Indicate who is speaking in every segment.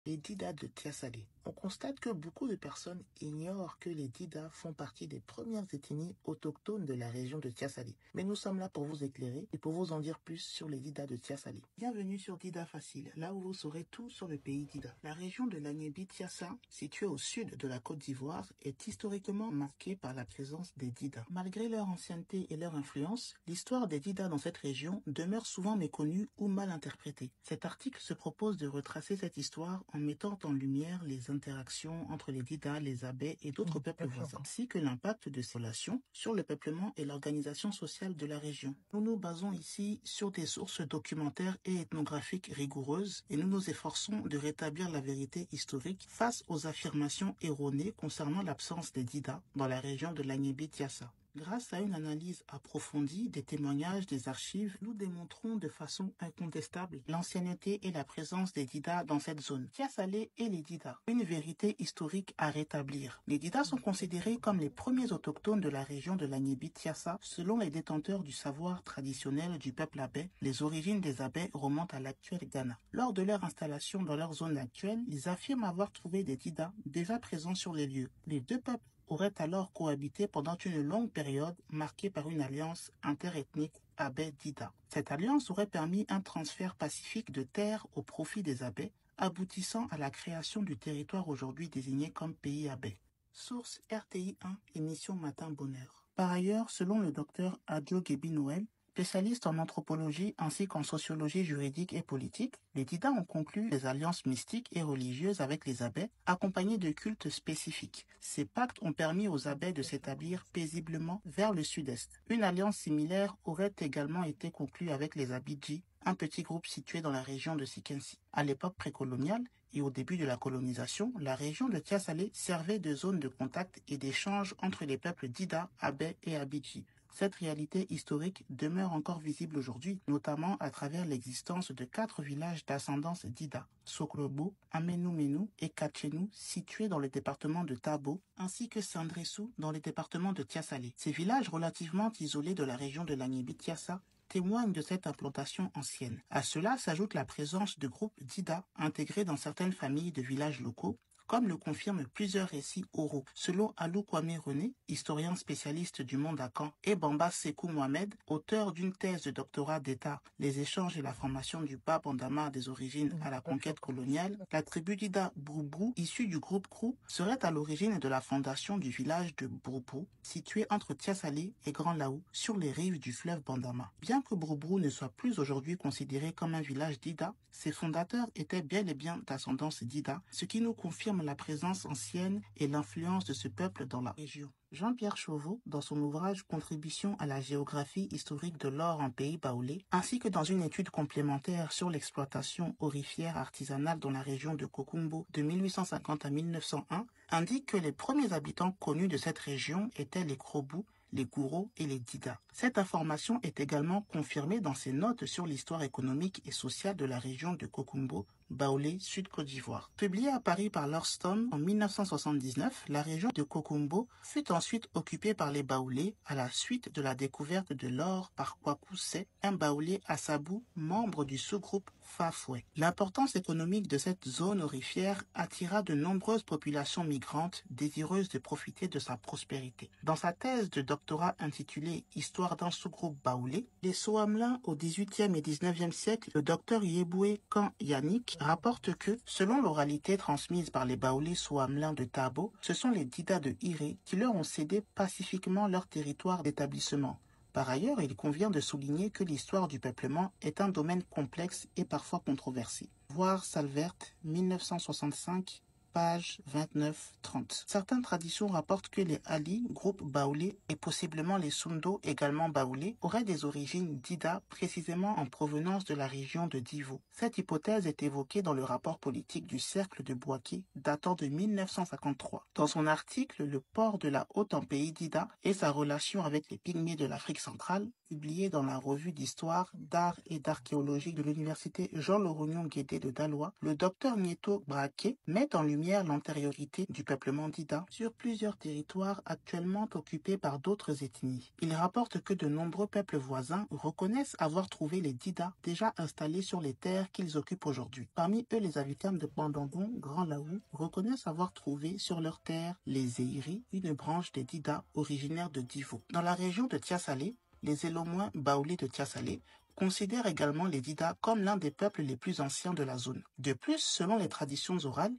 Speaker 1: Les Dida de Tiasalé. On constate que beaucoup de personnes ignorent que les Dida font partie des premières ethnies autochtones de la région de Tiasalé. Mais nous sommes là pour vous éclairer et pour vous en dire plus sur les Dida de Tiasalé. Bienvenue sur Dida Facile, là où vous saurez tout sur le pays Dida. La région de l'Agnébi-Tiassa, située au sud de la Côte d'Ivoire, est historiquement marquée par la présence des Dida. Malgré leur ancienneté et leur influence, l'histoire des Dida dans cette région demeure souvent méconnue ou mal interprétée. Cet article se propose de retracer cette histoire en mettant en lumière les interactions entre les Dida, les Abé et d'autres peuples voisins, ainsi que l'impact de ces relations sur le peuplement et l'organisation sociale de la région. Nous nous basons ici sur des sources documentaires et ethnographiques rigoureuses et nous nous efforçons de rétablir la vérité historique face aux affirmations erronées concernant l'absence des Dida dans la région de l'Agnébi-Tiassa. Grâce à une analyse approfondie des témoignages des archives, nous démontrons de façon incontestable l'ancienneté et la présence des Dida dans cette zone. Tiasalé et les Dida, une vérité historique à rétablir. Les Dida sont considérés comme les premiers autochtones de la région de l'Agnébi-Tiassa. Selon les détenteurs du savoir traditionnel du peuple Abé, les origines des Abé remontent à l'actuel Ghana. Lors de leur installation dans leur zone actuelle, ils affirment avoir trouvé des Dida déjà présents sur les lieux. Les deux peuples auraient alors cohabité pendant une longue période marquée par une alliance interethnique Abé-Dida. Cette alliance aurait permis un transfert pacifique de terres au profit des Abé, aboutissant à la création du territoire aujourd'hui désigné comme pays Abé. Source RTI 1, émission Matin Bonheur. Par ailleurs, selon le docteur Adjo Gebi-Noël, spécialiste en anthropologie ainsi qu'en sociologie juridique et politique, les Dida ont conclu des alliances mystiques et religieuses avec les Abé, accompagnées de cultes spécifiques. Ces pactes ont permis aux Abé de s'établir paisiblement vers le sud-est. Une alliance similaire aurait également été conclue avec les Abidji, un petit groupe situé dans la région de Sikensi. À l'époque précoloniale et au début de la colonisation, la région de Tiasalé servait de zone de contact et d'échange entre les peuples Dida, Abé et Abidji. Cette réalité historique demeure encore visible aujourd'hui, notamment à travers l'existence de 4 villages d'ascendance Dida, Soklobo, Amenou-Menou et Katchenou, situés dans le département de Tabo, ainsi que Sandressou dans le département de Tiasalé. Ces villages relativement isolés de la région de l'Agnébi-Tiassa témoignent de cette implantation ancienne. À cela s'ajoute la présence de groupes Dida intégrés dans certaines familles de villages locaux, comme le confirment plusieurs récits oraux. Selon Alou Kwame René, historien spécialiste du monde à Caen, et Bamba Sekou Mohamed, auteur d'une thèse de doctorat d'État, les échanges et la formation du Bas Bandama des origines à la conquête coloniale, la tribu Dida Broubrou, issue du groupe Krou, serait à l'origine de la fondation du village de Broubrou, situé entre Tiasalé et Grand Laou, sur les rives du fleuve Bandama. Bien que Broubrou ne soit plus aujourd'hui considéré comme un village Dida, ses fondateurs étaient bel et bien d'ascendance Dida, ce qui nous confirme la présence ancienne et l'influence de ce peuple dans la région. Jean-Pierre Chauveau, dans son ouvrage Contribution à la géographie historique de l'or en pays baoulé, ainsi que dans une étude complémentaire sur l'exploitation aurifère artisanale dans la région de Kokumbo de 1850 à 1901, indique que les premiers habitants connus de cette région étaient les Krobou, les Gouro et les Dida. Cette information est également confirmée dans ses notes sur l'histoire économique et sociale de la région de Kokumbo, Baoulé, Sud-Côte d'Ivoire. Publiée à Paris par Lordston en 1979, la région de Kokumbo fut ensuite occupée par les Baoulés à la suite de la découverte de l'or par Kwaku Sé, un Baoulé à Sabou, membre du sous-groupe Fafoué. L'importance économique de cette zone aurifère attira de nombreuses populations migrantes désireuses de profiter de sa prospérité. Dans sa thèse de doctorat intitulée Histoire d'un sous-groupe baoulé, les Soamelins au XVIIIe et XIXe siècle, le docteur Yeboué Kan Yannick rapporte que, selon l'oralité transmise par les Baoulés Soamelins de Tabo, ce sont les Dida de Iré qui leur ont cédé pacifiquement leur territoire d'établissement. Par ailleurs, il convient de souligner que l'histoire du peuplement est un domaine complexe et parfois controversé. Voir Salvert, 1965, page 29-30. Certaines traditions rapportent que les Ali, groupe baoulé, et possiblement les Sundo, également baoulés, auraient des origines Dida, précisément en provenance de la région de Divo. Cette hypothèse est évoquée dans le rapport politique du Cercle de Bouaké, datant de 1953. Dans son article « Le port de la Haute en pays Dida et sa relation avec les Pygmées de l'Afrique centrale », publié dans la revue d'histoire, d'art et d'archéologie de l'université Jean-Laurignon Guédé de Dalois, le docteur Nieto Braquet met en lumière lumière l'antériorité du peuplement Dida sur plusieurs territoires actuellement occupés par d'autres ethnies. Il rapporte que de nombreux peuples voisins reconnaissent avoir trouvé les Dida déjà installés sur les terres qu'ils occupent aujourd'hui. Parmi eux, les habitants de Pandongon, Grand Laou, reconnaissent avoir trouvé sur leurs terres les Zéiri, une branche des Dida originaires de Divo. Dans la région de Tiasalé, les Élomoins Baoulés de Tiasalé considèrent également les Dida comme l'un des peuples les plus anciens de la zone. De plus, selon les traditions orales,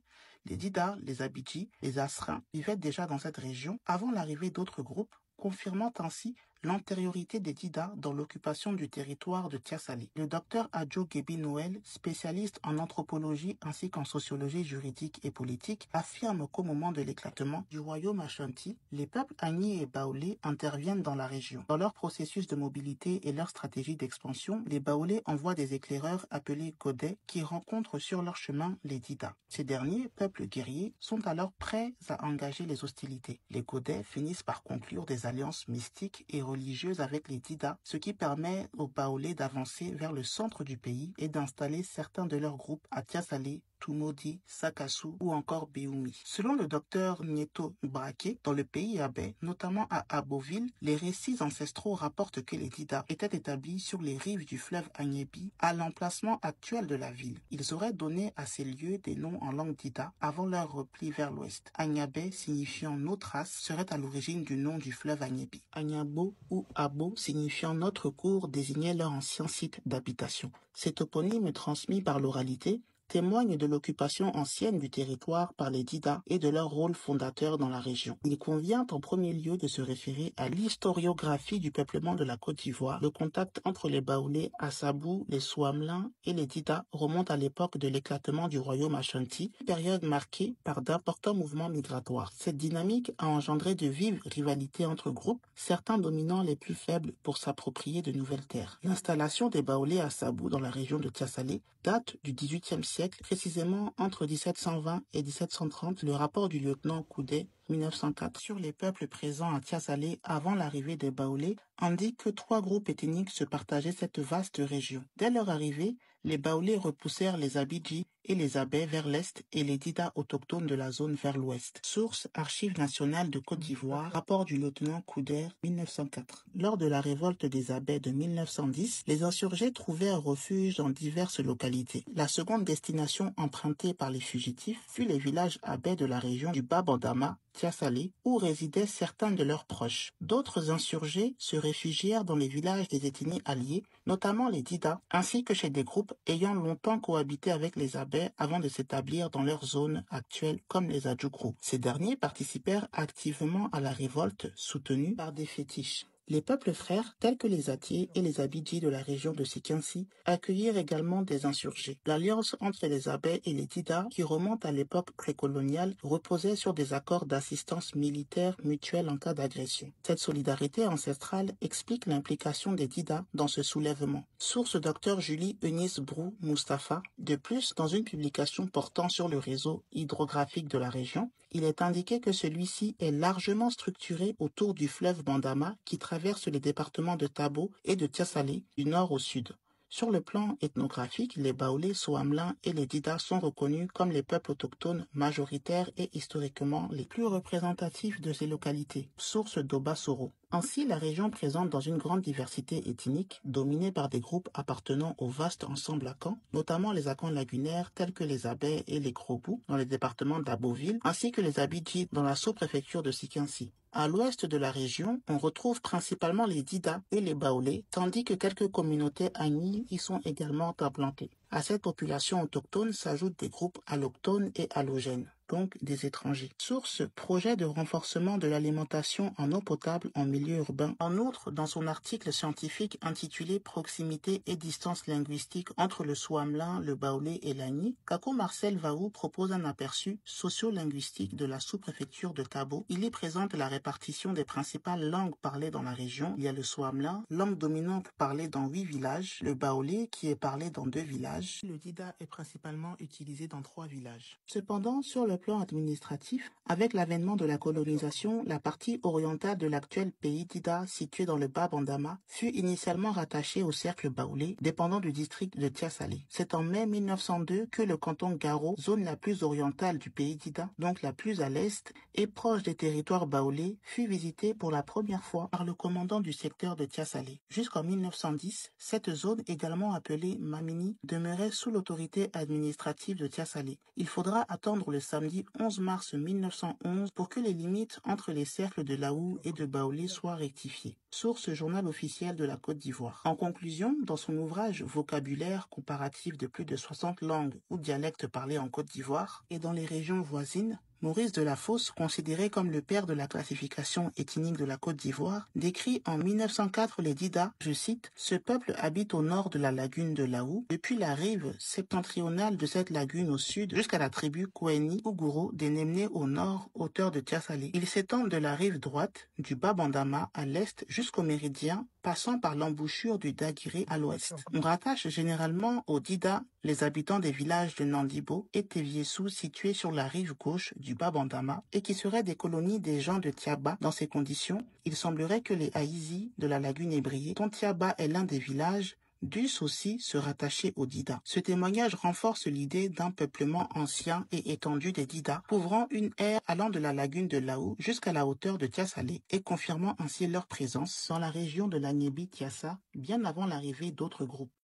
Speaker 1: les Dida, les Abidji, les Asrins vivaient déjà dans cette région avant l'arrivée d'autres groupes, confirmant ainsi l'antériorité des Dida dans l'occupation du territoire de Tiasalé. Le docteur Adjo Gebi Noël, spécialiste en anthropologie ainsi qu'en sociologie juridique et politique, affirme qu'au moment de l'éclatement du royaume Ashanti, les peuples Agni et Baoulé interviennent dans la région. Dans leur processus de mobilité et leur stratégie d'expansion, les Baoulés envoient des éclaireurs appelés Godais qui rencontrent sur leur chemin les Dida. Ces derniers, peuples guerriers, sont alors prêts à engager les hostilités. Les Godais finissent par conclure des alliances mystiques et religieuses avec les Dida, ce qui permet aux Baoulés d'avancer vers le centre du pays et d'installer certains de leurs groupes à Tiasalé, Tumodi, Sakassou ou encore Béoumi. Selon le docteur Nieto Braquet, dans le pays Abé, notamment à Aboville, les récits ancestraux rapportent que les Dida étaient établis sur les rives du fleuve Agnébi, à l'emplacement actuel de la ville. Ils auraient donné à ces lieux des noms en langue Dida avant leur repli vers l'ouest. Agnabé, signifiant notre race, serait à l'origine du nom du fleuve Agnébi. Agnabo ou Abo, signifiant notre cours, désignait leur ancien site d'habitation. Ces toponymes transmis par l'oralité témoignent de l'occupation ancienne du territoire par les Dida et de leur rôle fondateur dans la région. Il convient en premier lieu de se référer à l'historiographie du peuplement de la Côte d'Ivoire. Le contact entre les Baoulés, Assabou, les Souamelins et les Dida remonte à l'époque de l'éclatement du royaume Ashanti, période marquée par d'importants mouvements migratoires. Cette dynamique a engendré de vives rivalités entre groupes, certains dominant les plus faibles pour s'approprier de nouvelles terres. L'installation des Baoulés à Assabou dans la région de Tiasalé date du XVIIIe siècle, précisément entre 1720 et 1730. Le rapport du lieutenant Coudet 1904 sur les peuples présents à Tiasalé avant l'arrivée des Baoulés indique que 3 groupes ethniques se partageaient cette vaste région. Dès leur arrivée, les Baoulés repoussèrent les Abidji et les Abais vers l'est et les Dida autochtones de la zone vers l'ouest. Source Archives nationales de Côte d'Ivoire, rapport du lieutenant Couder 1904. Lors de la révolte des Abais de 1910, les insurgés trouvèrent refuge dans diverses localités. La seconde destination empruntée par les fugitifs fut les villages Abais de la région du Bas-Bandama, Tiasalé, où résidaient certains de leurs proches. D'autres insurgés se réfugièrent dans les villages des ethnies alliées, notamment les Dida, ainsi que chez des groupes ayant longtemps cohabité avec les Abais avant de s'établir dans leur zone actuelle comme les Adjoukrou. Ces derniers participèrent activement à la révolte soutenue par des fétiches. Les peuples frères, tels que les Atiers et les Abidji de la région de Sikinsi, accueillirent également des insurgés. L'alliance entre les Abais et les Dida, qui remonte à l'époque précoloniale, reposait sur des accords d'assistance militaire mutuelle en cas d'agression. Cette solidarité ancestrale explique l'implication des Dida dans ce soulèvement. Source Dr Julie Eunice Brou Mustapha. De plus, dans une publication portant sur le réseau hydrographique de la région, il est indiqué que celui-ci est largement structuré autour du fleuve Bandama qui traverse les départements de Tabo et de Tiasalé du nord au sud. Sur le plan ethnographique, les Baoulés, Souamelins et les Dida sont reconnus comme les peuples autochtones majoritaires et historiquement les plus représentatifs de ces localités. Source d'Oba Soro. Ainsi, la région présente dans une grande diversité ethnique, dominée par des groupes appartenant au vaste ensemble Akan, notamment les Akans lagunaires tels que les Abais et les Grobou dans les départements d'Aboville, ainsi que les Abidji dans la sous-préfecture de Sikinsi. À l'ouest de la région, on retrouve principalement les Dida et les Baoulés, tandis que quelques communautés Agni y sont également implantées. À cette population autochtone s'ajoutent des groupes allochtones et allogènes, donc des étrangers. Source projet de renforcement de l'alimentation en eau potable en milieu urbain. En outre, dans son article scientifique intitulé Proximité et distance linguistique entre le Souamelin, le Baoulé et l'Agni, Kako Marcel Vaou propose un aperçu socio-linguistique de la sous-préfecture de Tabo. Il y présente la répartition des principales langues parlées dans la région. Il y a le Souamelin, langue dominante parlée dans 8 villages, le Baoulé qui est parlé dans 2 villages. Le Dida est principalement utilisé dans 3 villages. Cependant, sur le le plan administratif, avec l'avènement de la colonisation, la partie orientale de l'actuel pays d'Ida, située dans le bas Bandama, fut initialement rattachée au cercle baoulé, dépendant du district de Tiasalé. C'est en mai 1902 que le canton Garo, zone la plus orientale du pays d'Ida, donc la plus à l'est et proche des territoires baoulés, fut visité pour la première fois par le commandant du secteur de Tiasalé. Jusqu'en 1910, cette zone, également appelée Mamini, demeurait sous l'autorité administrative de Tiasalé. Il faudra attendre le samedi 11 mars 1911 pour que les limites entre les cercles de Laou et de Baoulé soient rectifiées. Source Journal officiel de la Côte d'Ivoire. En conclusion, dans son ouvrage Vocabulaire comparatif de plus de 60 langues ou dialectes parlés en Côte d'Ivoire et dans les régions voisines, Maurice Delafosse, considéré comme le père de la classification ethnique de la Côte d'Ivoire, décrit en 1904 les Dida, je cite, « Ce peuple habite au nord de la lagune de Laou, depuis la rive septentrionale de cette lagune au sud jusqu'à la tribu Koueni ou Gouro des Nemné au nord, hauteur de Tiasalé. Il s'étend de la rive droite du bas Bandama à l'est jusqu'au méridien, passant par l'embouchure du Daguiré à l'ouest. On rattache généralement aux Dida les habitants des villages de Nandibo et Teviessou situés sur la rive gauche du bas Bandama et qui seraient des colonies des gens de Tiaba. Dans ces conditions, il semblerait que les Haïzis de la lagune ébriée, dont Tiaba est l'un des villages, dussent aussi se rattacher aux Dida. Ce témoignage renforce l'idée d'un peuplement ancien et étendu des Dida, couvrant une aire allant de la lagune de Laou jusqu'à la hauteur de Tiasalé et confirmant ainsi leur présence dans la région de l'Agnébi-Tiassa bien avant l'arrivée d'autres groupes.